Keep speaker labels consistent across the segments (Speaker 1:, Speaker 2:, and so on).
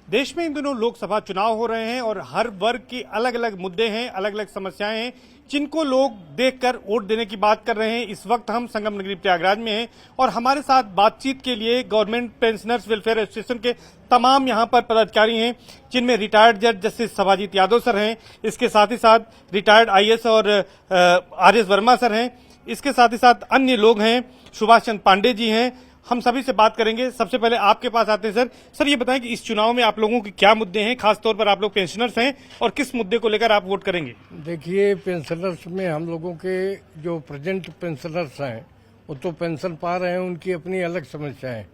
Speaker 1: देश में इन दिनों लोकसभा चुनाव हो रहे हैं और हर वर्ग के अलग अलग मुद्दे हैं, अलग अलग समस्याएं हैं जिनको लोग देखकर वोट देने की बात कर रहे हैं। इस वक्त हम संगम नगरी प्रयागराज में हैं और हमारे साथ बातचीत के लिए गवर्नमेंट पेंशनर्स वेलफेयर एसोसिएशन के तमाम यहां पर पदाधिकारी हैं, जिनमें रिटायर्ड जज जस्टिस सभाजीत यादव सर हैं, इसके साथ ही साथ रिटायर्ड आईएएस और आरएस वर्मा सर हैं, इसके साथ ही साथ अन्य लोग हैं, सुभाष चंद्र पांडे जी हैं। हम सभी से बात करेंगे। सबसे पहले आपके पास आते हैं सर। सर ये बताएं कि इस चुनाव में आप लोगों के क्या मुद्दे हैं, खासतौर पर आप लोग पेंशनर्स हैं और किस मुद्दे को लेकर आप वोट करेंगे?
Speaker 2: देखिए, पेंशनर्स में हम लोगों के जो प्रेजेंट पेंशनर्स हैं वो तो पेंशन पा रहे हैं, उनकी अपनी अलग समस्याएं,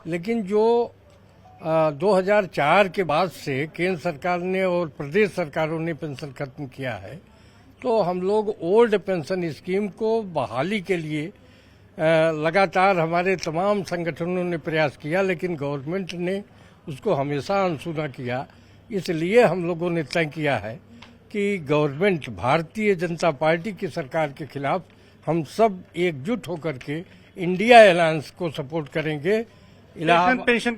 Speaker 2: लेकिन जो 2004 के बाद से केंद्र सरकार ने और प्रदेश सरकारों ने पेंशन खत्म किया है, तो हम लोग ओल्ड पेंशन स्कीम को बहाली के लिए लगातार हमारे तमाम संगठनों ने प्रयास किया, लेकिन गवर्नमेंट ने उसको हमेशा अनसुना किया। इसलिए हम लोगों ने तय किया है कि गवर्नमेंट भारतीय जनता पार्टी की सरकार के खिलाफ हम सब एकजुट होकर के इंडिया अलायंस को सपोर्ट करेंगे। पेंशन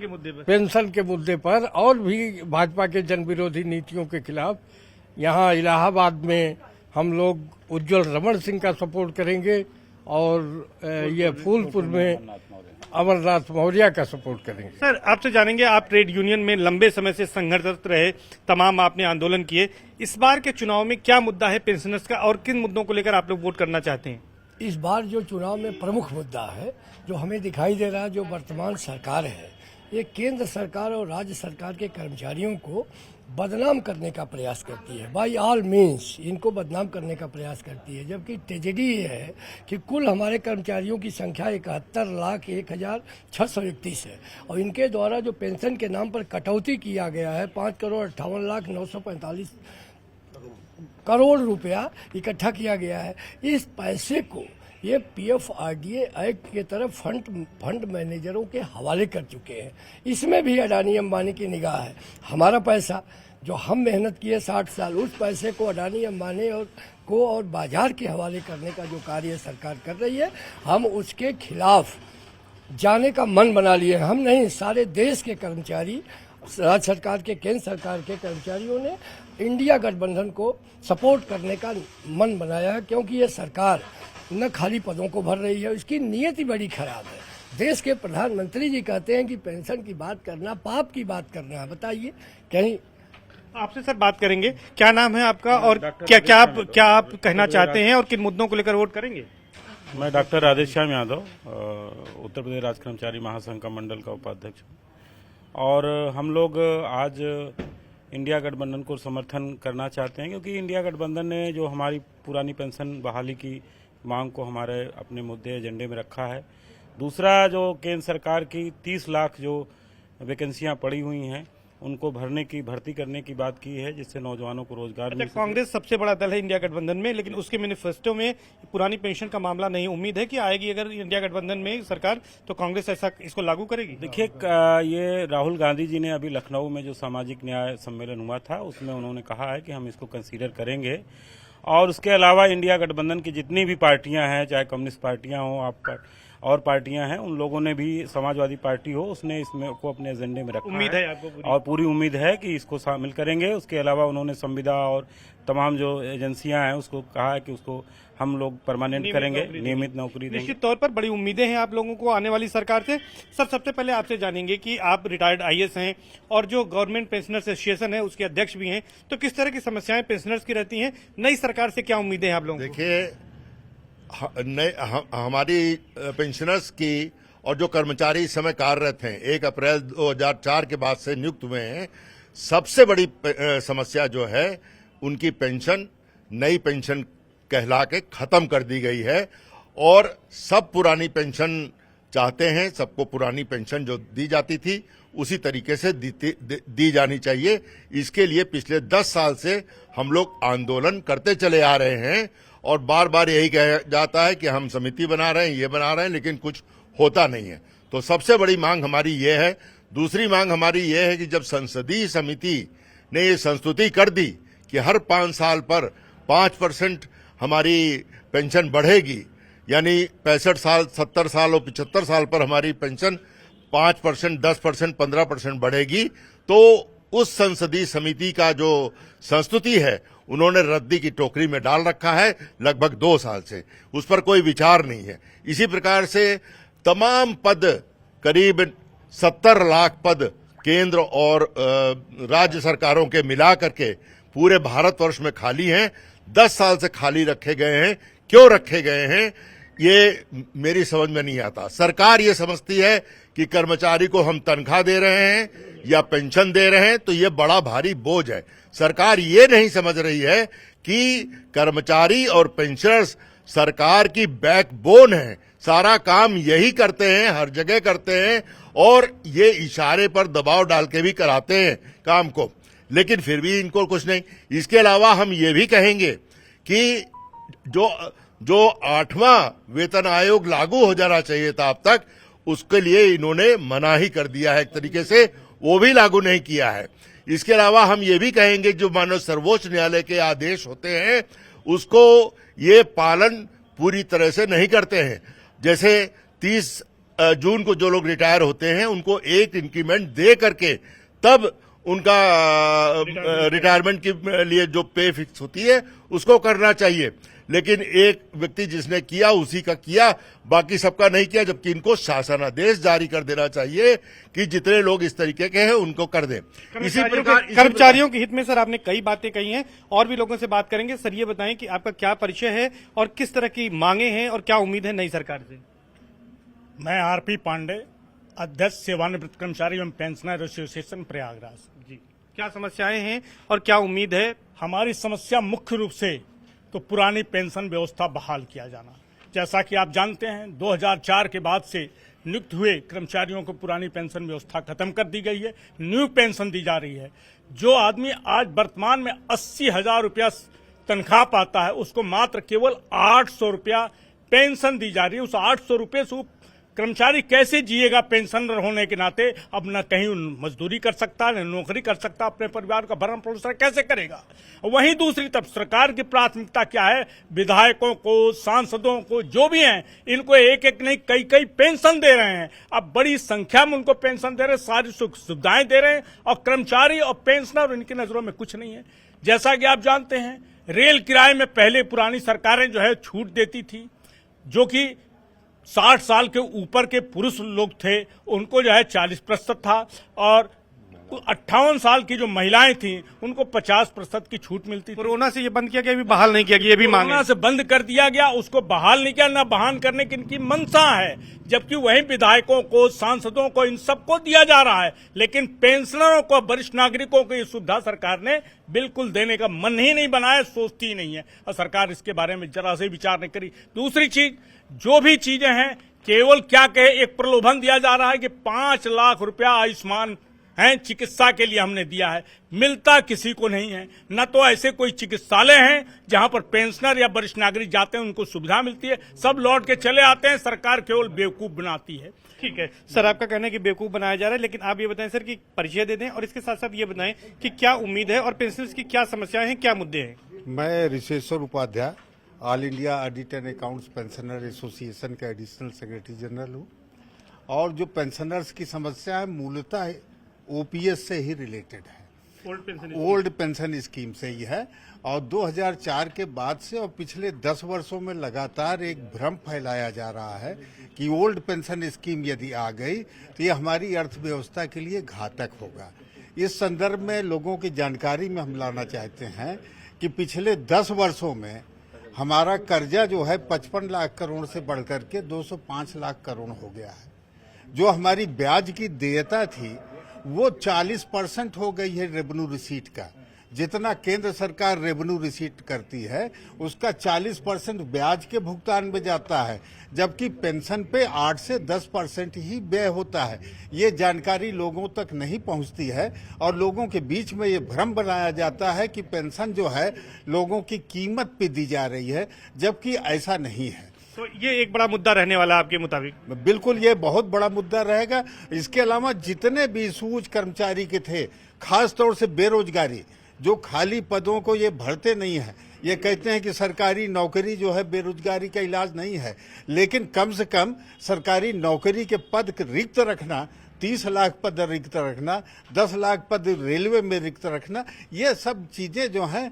Speaker 2: के मुद्दे पर और भी भाजपा के जन विरोधी नीतियों के खिलाफ यहाँ इलाहाबाद में हम लोग उज्जवल रमन सिंह का सपोर्ट करेंगे और ये फूलपुर में अमरनाथ मौर्य का सपोर्ट करेंगे।
Speaker 1: सर आपसे जानेंगे, आप ट्रेड यूनियन में लंबे समय से संघर्षरत रहे, तमाम आपने आंदोलन किए, इस बार के चुनाव में क्या मुद्दा है पेंशनर्स का और किन मुद्दों को लेकर आप लोग वोट करना चाहते हैं?
Speaker 3: इस बार जो चुनाव में प्रमुख मुद्दा है, जो हमें दिखाई दे रहा है, जो वर्तमान सरकार है, ये केंद्र सरकार और राज्य सरकार के कर्मचारियों को बदनाम करने का प्रयास करती है। बाई ऑल मीन्स इनको बदनाम करने का प्रयास करती है, जबकि ट्रेजेडी ये है कि कुल हमारे कर्मचारियों की संख्या 71,01,631 है और इनके द्वारा जो पेंशन के नाम पर कटौती किया गया है 5,58,945 करोड़ रुपया इकट्ठा किया गया है। इस पैसे को ये पीएफआरडीए एक्ट के तरफ फंड मैनेजरों के हवाले कर चुके हैं। इसमें भी अडानी अंबानी की निगाह है। हमारा पैसा जो हम मेहनत किए 60 साल, उस पैसे को अडानी अंबानी और बाजार के हवाले करने का जो कार्य सरकार कर रही है, हम उसके खिलाफ जाने का मन बना लिए। हम नहीं, सारे देश के कर्मचारी, राज्य सरकार के, केंद्र सरकार के कर्मचारियों ने इंडिया गठबंधन को सपोर्ट करने का मन बनाया है, क्योंकि ये सरकार न खाली पदों को भर रही है, इसकी नीयत ही बड़ी खराब है। देश के प्रधानमंत्री जी कहते हैं कि पेंशन की बात करना पाप की बात करना है। बताइए, कहीं
Speaker 1: आपसे सर बात करेंगे। क्या नाम है आपका और क्या आप कहना चाहते हैं और किन मुद्दों को लेकर वोट करेंगे?
Speaker 4: मैं डॉक्टर राधेश्याम यादव, उत्तर प्रदेश राज्य कर्मचारी महासंघ का मंडल का उपाध्यक्ष हूँ और हम लोग आज इंडिया गठबंधन को समर्थन करना चाहते हैं, क्योंकि इंडिया गठबंधन ने जो हमारी पुरानी पेंशन बहाली की मांग को हमारे अपने मुद्दे एजेंडे में रखा है। दूसरा, जो केंद्र सरकार की 30 लाख जो वैकेंसियां पड़ी हुई हैं उनको भर्ती करने की बात की है, जिससे नौजवानों को रोजगार मिल सके।
Speaker 1: कांग्रेस सबसे बड़ा दल है इंडिया गठबंधन में, लेकिन उसके मैनिफेस्टो में पुरानी पेंशन का मामला नहीं। उम्मीद है कि आएगी अगर इंडिया गठबंधन में सरकार, तो कांग्रेस ऐसा इसको लागू करेगी?
Speaker 4: देखिए, ये राहुल गांधी जी ने अभी लखनऊ में जो सामाजिक न्याय सम्मेलन हुआ था उसमें उन्होंने कहा है कि हम इसको कंसीडर करेंगे। और उसके अलावा इंडिया गठबंधन की जितनी भी पार्टियां हैं, चाहे कम्युनिस्ट पार्टियां हो और पार्टियां हैं, उन लोगों ने भी, समाजवादी पार्टी हो, उसने इसमें को अपने एजेंडे में रखा
Speaker 1: उम्मीद है आपको
Speaker 4: और पूरी उम्मीद है कि इसको शामिल करेंगे। उसके अलावा उन्होंने संविदा और तमाम जो एजेंसियां हैं उसको कहा है कि उसको हम लोग परमानेंट करेंगे, नियमित नौकरी देंगे।
Speaker 1: निश्चित तौर पर बड़ी उम्मीदें हैं आप लोगों को आने वाली सरकार से। सर सबसे पहले आपसे जानेंगे कि आप रिटायर्ड आईएएस हैं और जो गवर्नमेंट पेंशनर्स एसोसिएशन है उसके अध्यक्ष भी हैं, तो किस तरह की समस्याएं पेंशनर्स की रहती हैं? नई सरकार से क्या उम्मीदें हैं आप लोगों को?
Speaker 5: देखिए, हमारी पेंशनर्स की और जो कर्मचारी इस समय कार्यरत हैं 1 अप्रैल 2004 के बाद से नियुक्त हुए हैं, सबसे बड़ी समस्या जो है उनकी पेंशन नई पेंशन कहला के खत्म कर दी गई है और सब पुरानी पेंशन चाहते हैं। सबको पुरानी पेंशन जो दी जाती थी उसी तरीके से दी जानी चाहिए। इसके लिए पिछले 10 साल से हम लोग आंदोलन करते चले आ रहे हैं और बार बार यही कहा जाता है कि हम समिति बना रहे हैं, ये बना रहे हैं, लेकिन कुछ होता नहीं है। तो सबसे बड़ी मांग हमारी ये है। दूसरी मांग हमारी ये है कि जब संसदीय समिति ने ये संस्तुति कर दी कि हर 5 साल पर 5% हमारी पेंशन बढ़ेगी, यानी 65 साल, 70 साल और 75 साल पर हमारी पेंशन 5%, 10%, 15% बढ़ेगी, तो उस संसदीय समिति का जो संस्तुति है उन्होंने रद्दी की टोकरी में डाल रखा है लगभग 2 साल से, उस पर कोई विचार नहीं है। इसी प्रकार से तमाम पद, करीब 70 लाख पद केंद्र और राज्य सरकारों के मिला करके पूरे भारतवर्ष में खाली हैं, 10 साल से खाली रखे गए हैं। क्यों रखे गए हैं ये मेरी समझ में नहीं आता। सरकार ये समझती है कि कर्मचारी को हम तनख्वाह दे रहे हैं या पेंशन दे रहे हैं तो ये बड़ा भारी बोझ है। सरकार ये नहीं समझ रही है कि कर्मचारी और पेंशनर्स सरकार की बैकबोन है, सारा काम यही करते हैं, हर जगह करते हैं और ये इशारे पर दबाव डाल के भी कराते हैं काम को, लेकिन फिर भी इनको कुछ नहीं। इसके अलावा हम ये भी कहेंगे कि जो 8वां वेतन आयोग लागू हो जाना चाहिए था अब तक, उसके लिए इन्होंने मना ही कर दिया है, एक तरीके से वो भी लागू नहीं किया है। इसके अलावा हम ये भी कहेंगे जो मानो सर्वोच्च न्यायालय के आदेश होते हैं उसको ये पालन पूरी तरह से नहीं करते हैं। जैसे 30 जून को जो लोग रिटायर होते हैं उनको एक इंक्रीमेंट दे करके तब उनका रिटायरमेंट के लिए जो पे फिक्स होती है उसको करना चाहिए, लेकिन एक व्यक्ति जिसने किया उसी का किया, बाकी सबका नहीं किया, जबकि इनको शासनादेश जारी कर देना चाहिए कि जितने लोग इस तरीके के हैं उनको कर दें। इसी प्रकार
Speaker 1: कर्मचारियों के हित में सर आपने कई बातें कही हैं और भी लोगों से बात करेंगे। सर ये बताएं कि आपका क्या परिचय है और किस तरह की मांगे हैं और क्या उम्मीद है नई सरकार से?
Speaker 6: मैं आरपी पांडे, अध्यक्ष सेवानिवृत्त कर्मचारी एवं पेंशनर एसोसिएशन प्रयागराज जी।
Speaker 1: क्या समस्याएं हैं और क्या उम्मीद है?
Speaker 6: हमारी समस्या मुख्य रूप से तो पुरानी पेंशन व्यवस्था बहाल किया जाना। जैसा कि आप जानते हैं 2004 के बाद से नियुक्त हुए कर्मचारियों को पुरानी पेंशन व्यवस्था खत्म कर दी गई है, न्यू पेंशन दी जा रही है। जो आदमी आज वर्तमान में 80,000 रुपया तनख्वाह पाता है उसको मात्र केवल 800 रुपया पेंशन दी जा रही है। उस 800 रुपये से कर्मचारी कैसे जिएगा पेंशनर होने के नाते? अब न कहीं मजदूरी कर सकता, न नौकरी कर सकता, अपने परिवार का भरण पोषण कैसे करेगा? वहीं दूसरी तरफ सरकार की प्राथमिकता क्या है? विधायकों को, सांसदों को, जो भी हैं, इनको एक एक नहीं कई कई पेंशन दे रहे हैं। अब बड़ी संख्या में उनको पेंशन दे रहे हैं, सारी सुख सुविधाएं दे रहे हैं और कर्मचारी और पेंशनर इनकी नजरों में कुछ नहीं है। जैसा कि आप जानते हैं रेल किराए में पहले पुरानी सरकारें जो है छूट देती थी, जो कि 60 साल के ऊपर के पुरुष लोग थे उनको जो है 40% था और 58 साल की जो महिलाएं थीं उनको 50% की छूट मिलती थी।
Speaker 1: कोरोना से ये बंद किया गया, अभी बहाल नहीं किया गया, ये भी मांग
Speaker 6: कोरोना से बंद कर दिया गया, उसको बहाल नहीं किया, न बहाल करने की इनकी मंशा है, जबकि वहीं विधायकों को, सांसदों को, इन सबको दिया जा रहा है, लेकिन पेंशनरों को, वरिष्ठ नागरिकों को ये सुविधा सरकार ने बिल्कुल देने का मन ही नहीं बनाया, सोचती ही नहीं है और सरकार इसके बारे में जरा से विचार नहीं करी। दूसरी चीज, जो भी चीजें हैं केवल क्या कहे, एक प्रलोभन दिया जा रहा है कि 5 लाख रुपया आयुष्मान हैं चिकित्सा के लिए हमने दिया है, मिलता किसी को नहीं है। न तो ऐसे कोई चिकित्सालय हैं जहां पर पेंशनर या वरिष्ठ नागरिक जाते हैं उनको सुविधा मिलती है, सब लौट के चले आते हैं, सरकार केवल बेवकूफ बनाती है।
Speaker 1: ठीक है सर, आपका कहना है कि बेवकूफ बनाया जा रहा है, लेकिन आप ये बताएं सर कि परिचय दे दें और इसके साथ साथ ये बताएं कि क्या उम्मीद है और पेंशनर्स की क्या समस्याएं हैं, क्या मुद्दे हैं?
Speaker 7: मैं Rishishwar Upadhyay, all India audit and accounts pensioner association का एडिशनल सेक्रेटरी जनरल हूँ और जो पेंशनर्स की समस्या है मूलतः ओपीएस से ही रिलेटेड है, ओल्ड पेंशन स्कीम से ही है और 2004 के बाद से और पिछले 10 वर्षों में लगातार एक भ्रम फैलाया जा रहा है कि ओल्ड पेंशन स्कीम यदि आ गई तो ये हमारी अर्थव्यवस्था के लिए घातक होगा। इस संदर्भ में लोगों की जानकारी में हम लाना चाहते हैं कि पिछले 10 वर्षों में हमारा कर्जा जो है 55 लाख करोड़ से बढ़कर के 205 लाख करोड़ हो गया है। जो हमारी ब्याज की देयता थी वो 40% हो गई है रेवेन्यू रिसीट का। जितना केंद्र सरकार रेवेन्यू रिसीट करती है उसका 40% ब्याज के भुगतान में जाता है, जबकि पेंशन पे 8 से 10% ही व्यय होता है। ये जानकारी लोगों तक नहीं पहुंचती है और लोगों के बीच में ये भ्रम बनाया जाता है कि पेंशन जो है लोगों की कीमत पे दी जा रही है, जबकि ऐसा नहीं है।
Speaker 1: तो ये एक बड़ा मुद्दा रहने वाला है आपके मुताबिक?
Speaker 7: बिल्कुल, ये बहुत बड़ा मुद्दा रहेगा। इसके अलावा जितने भी सूझ कर्मचारी के थे, खास तौर से बेरोजगारी, जो खाली पदों को ये भरते नहीं है, ये कहते हैं कि सरकारी नौकरी जो है बेरोजगारी का इलाज नहीं है, लेकिन कम से कम सरकारी नौकरी के पद रिक्त रखना 30 लाख पद रिक्त रखना, 10 लाख पद रेलवे में रिक्त रखना, ये सब चीजें जो हैं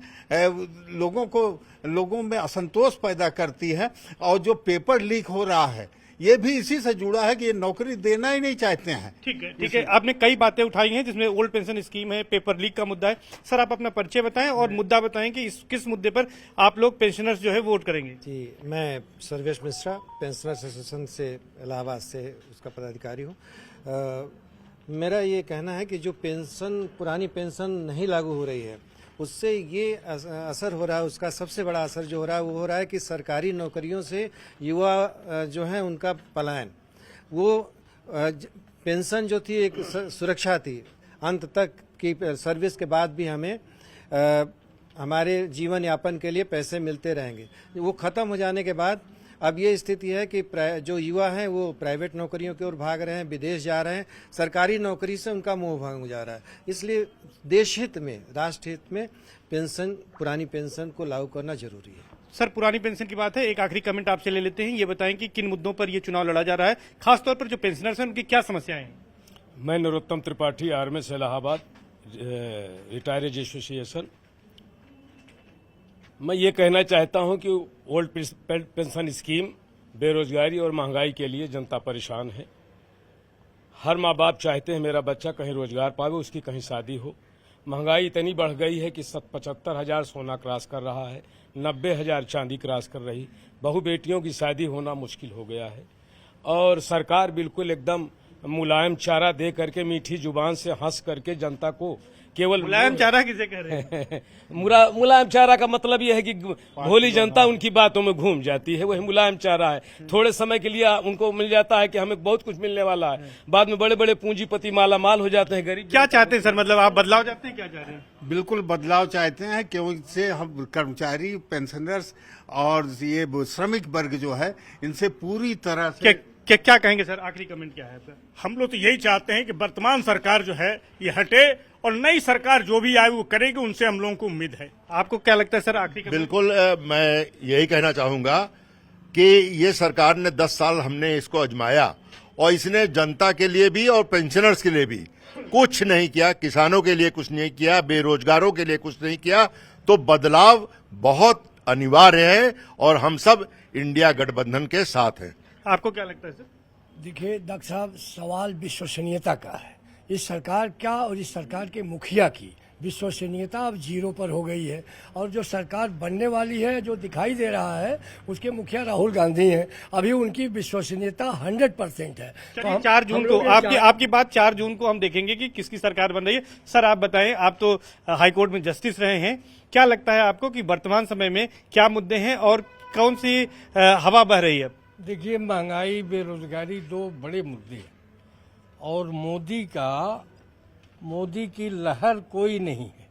Speaker 7: लोगों में असंतोष पैदा करती है। और जो पेपर लीक हो रहा है ये भी इसी से जुड़ा है कि ये नौकरी देना ही नहीं चाहते हैं।
Speaker 1: ठीक है। आपने कई बातें उठाई हैं जिसमें ओल्ड पेंशन स्कीम है, पेपर लीक का मुद्दा है। सर आप अपना परिचय बताएं और मुद्दा बताएं कि किस मुद्दे पर आप लोग पेंशनर्स जो है वोट करेंगे।
Speaker 8: जी, मैं सर्वेश मिश्रा पेंशनर्स एसोसिएशन से इलाहाबाद से उसका पदाधिकारी हूँ। मेरा ये कहना है कि जो पेंशन पुरानी पेंशन नहीं लागू हो रही है उससे ये असर हो रहा है, उसका सबसे बड़ा असर जो हो रहा है वो हो रहा है कि सरकारी नौकरियों से युवा जो है उनका पलायन, वो पेंशन जो थी एक सुरक्षा थी, अंत तक की सर्विस के बाद भी हमें हमारे जीवन यापन के लिए पैसे मिलते रहेंगे। वो खत्म हो जाने के बाद अब ये स्थिति है कि जो युवा हैं वो प्राइवेट नौकरियों की ओर भाग रहे हैं, विदेश जा रहे हैं, सरकारी नौकरी से उनका मोह भंग हो जा रहा है। इसलिए देश हित में, राष्ट्र हित में पुरानी पेंशन को लागू करना जरूरी है।
Speaker 1: सर पुरानी पेंशन की बात है, एक आखिरी कमेंट आपसे ले लेते हैं। ये बताएं कि किन मुद्दों पर ये चुनाव लड़ा जा रहा है, खासतौर पर जो पेंशनर्स हैं उनकी क्या समस्याएं हैं।
Speaker 2: मैं Narottam Tripathi, army Allahabad, retired association. मैं ये कहना चाहता हूं कि ओल्ड पेंशन स्कीम बेरोजगारी और महंगाई के लिए जनता परेशान है। हर माँ बाप चाहते हैं मेरा बच्चा कहीं रोजगार पावे, उसकी कहीं शादी हो। महंगाई इतनी बढ़ गई है कि 75,000 सोना क्रॉस कर रहा है, 90,000 चांदी क्रॉस कर रही। बहु बेटियों की शादी होना मुश्किल हो गया है और सरकार बिल्कुल एकदम मुलायम चारा दे करके, मीठी जुबान से हंस करके जनता को केवल
Speaker 1: मुलायम चारा किसे कह रहे हैं?
Speaker 2: मुलायम चारा का मतलब यह है कि भोली जनता उनकी बातों में घूम जाती है, वही मुलायम चारा है। थोड़े समय के लिए उनको मिल जाता है कि हमें बहुत कुछ मिलने वाला है, बाद में बड़े बड़े पूंजीपति माला माल हो जाते हैं। गरीब
Speaker 1: क्या चाहते हैं सर, मतलब आप बदलाव चाहते हैं, क्या चाह रहे हैं?
Speaker 7: बिल्कुल बदलाव चाहते हैं क्योंकि हम कर्मचारी, पेंशनर्स और ये श्रमिक वर्ग जो है इनसे पूरी तरह से
Speaker 1: क्या कहेंगे सर, आखिरी कमेंट क्या है सर?
Speaker 6: हम लोग तो यही चाहते हैं कि वर्तमान सरकार जो है ये हटे और नई सरकार जो भी आए वो करेगी, उनसे हम लोगों को उम्मीद है।
Speaker 1: आपको क्या लगता है सर, आखिरी कमेंट?
Speaker 5: बिल्कुल मैं यही कहना चाहूंगा कि ये सरकार ने 10 साल हमने इसको आजमाया और इसने जनता के लिए भी और पेंशनर्स के लिए भी कुछ नहीं किया, किसानों के लिए कुछ नहीं किया, बेरोजगारों के लिए कुछ नहीं किया। तो बदलाव बहुत अनिवार्य है और हम सब इंडिया गठबंधन के साथ हैं।
Speaker 1: आपको क्या लगता है सर?
Speaker 3: देखिए डॉक्टर साहब, सवाल विश्वसनीयता का है। इस सरकार क्या और इस सरकार के मुखिया की विश्वसनीयता अब 0 पर हो गई है और जो सरकार बनने वाली है, जो दिखाई दे रहा है, उसके मुखिया राहुल गांधी हैं। अभी उनकी विश्वसनीयता 100% है।
Speaker 1: तो 4 जून को आपकी बात 4 जून को हम देखेंगे कि किसकी सरकार बन रही है। सर आप बताएं, आप तो हाईकोर्ट में जस्टिस रहे हैं, क्या लगता है आपको कि वर्तमान समय में क्या मुद्दे हैं और कौन सी हवा बह रही है?
Speaker 2: देखिए, महंगाई, बेरोजगारी 2 बड़े मुद्दे हैं और मोदी की लहर कोई नहीं है,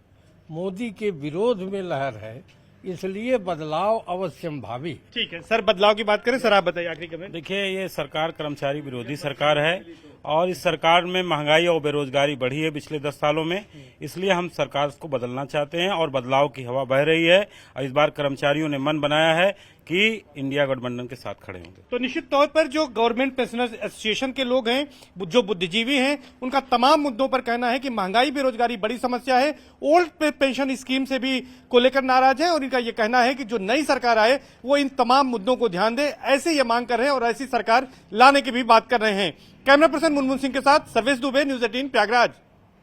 Speaker 2: मोदी के विरोध में लहर है, इसलिए बदलाव अवश्यंभावी है।
Speaker 1: ठीक है सर, बदलाव की बात करें। सर आप बताइए आखिरी कमेंट।
Speaker 4: देखिए, ये सरकार कर्मचारी विरोधी सरकार है और इस सरकार में महंगाई और बेरोजगारी बढ़ी है पिछले 10 सालों में, इसलिए हम सरकार को बदलना चाहते हैं और बदलाव की हवा बह रही है और इस बार कर्मचारियों ने मन बनाया है कि इंडिया गठबंधन के साथ खड़े होंगे।
Speaker 1: तो निश्चित तौर पर जो गवर्नमेंट पेंशनर्स एसोसिएशन के लोग हैं, जो बुद्धिजीवी हैं, उनका तमाम मुद्दों पर कहना है कि महंगाई, बेरोजगारी बड़ी समस्या है, ओल्ड पेंशन स्कीम से भी को लेकर नाराज है और इनका यह कहना है कि जो नई सरकार आए वो इन तमाम मुद्दों को ध्यान दे, ऐसे ये मांग कर रहे हैं और ऐसी सरकार लाने की भी बात कर रहे हैं। कैमरा पर्सन मुनमुन सिंह के साथ सर्वेश दुबे, न्यूज 18 प्रयागराज।